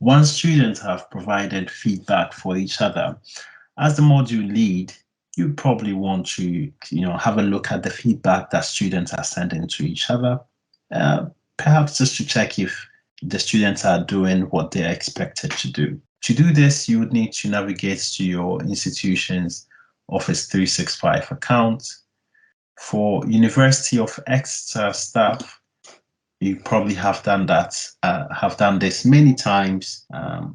Once students have provided feedback for each other, as the module lead, you probably want to, have a look at the feedback that students are sending to each other, perhaps just to check if the students are doing what they're expected to do. To do this, you would need to navigate to your institution's Office 365 account. For University of Exeter staff, you probably have done this many times,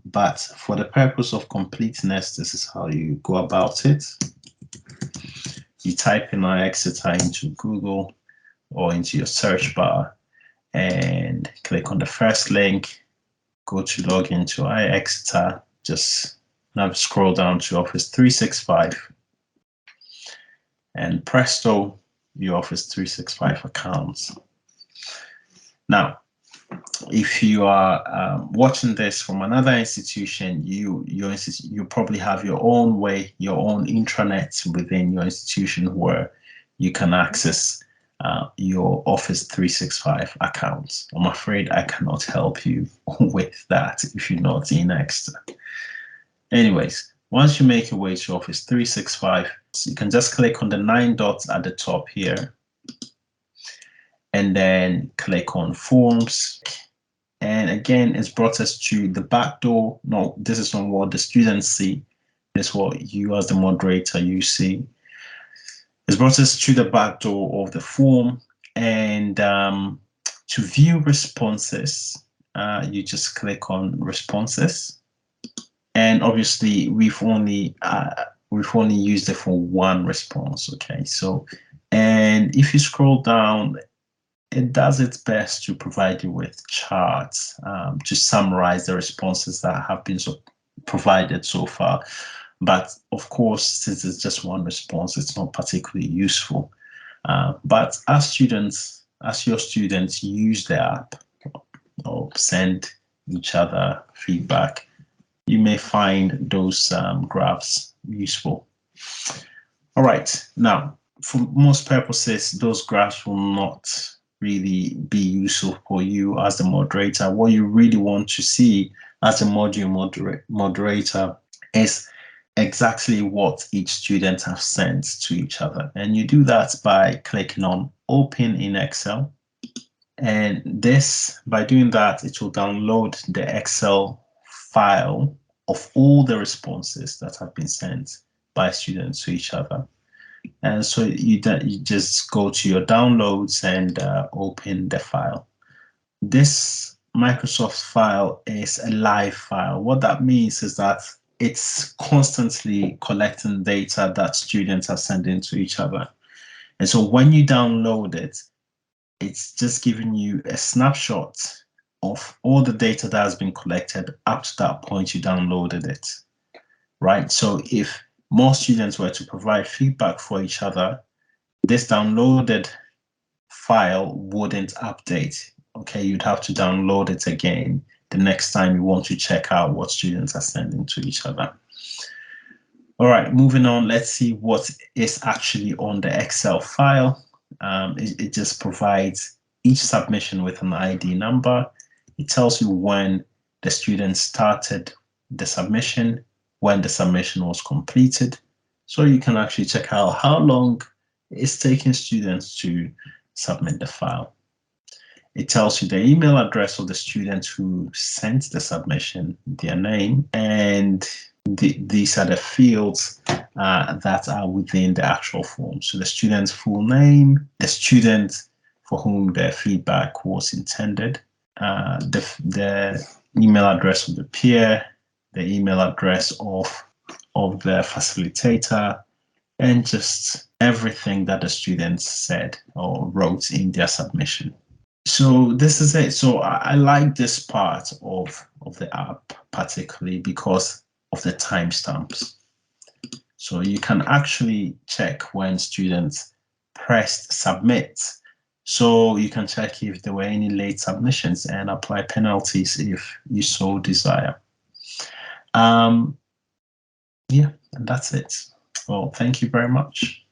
but for the purpose of completeness, this is how you go about it. You type in iExeter into Google or into your search bar and click on the first link, go to log into iExeter, just now scroll down to Office 365, and presto, your Office 365 accounts. Now, if you are watching this from another institution, you probably have your own way, your own intranet within your institution where you can access your Office 365 accounts. I'm afraid I cannot help you with that if you're not in Exeter. Anyways, once you make your way to Office 365, you can just click on the 9 dots at the top here, and then click on Forms. And again, it's brought us to the back door. No, this is not what the students see. This is what you as the moderator, you see. It's brought us to the back door of the form. And to view responses, you just click on Responses. And obviously, we've only used it for one response, okay? So, and if you scroll down, it does its best to provide you with charts to summarize the responses that have been provided so far. But of course, since it's just one response, it's not particularly useful. But as your students use the app or send each other feedback, you may find those graphs useful. All right, now, for most purposes, those graphs will not really be useful for you as the moderator. What you really want to see as a module moderator is exactly what each student has sent to each other. And you do that by clicking on Open in Excel. And this, by doing that, it will download the Excel file of all the responses that have been sent by students to each other. And so you just go to your downloads and open the file. This Microsoft file is a live file. What that means is that it's constantly collecting data that students are sending to each other. And so when you download it, it's just giving you a snapshot of all the data that has been collected up to that point you downloaded it, right? So if more students were to provide feedback for each other, this downloaded file wouldn't update. Okay, you'd have to download it again the next time you want to check out what students are sending to each other. All right, moving on, let's see what is actually on the Excel file. It just provides each submission with an ID number. It tells you when the student started the submission, when the submission was completed. So you can actually check out how long it's taking students to submit the file. It tells you the email address of the student who sent the submission, their name, and these are the fields that are within the actual form. So the student's full name, the student for whom the feedback was intended, the email address of the peer, the email address of the facilitator, and just everything that the students said or wrote in their submission. So this is it. So I like this part of the app particularly because of the timestamps. So you can actually check when students pressed submit. So you can check if there were any late submissions and apply penalties if you so desire. Yeah, and that's it. Well, thank you very much.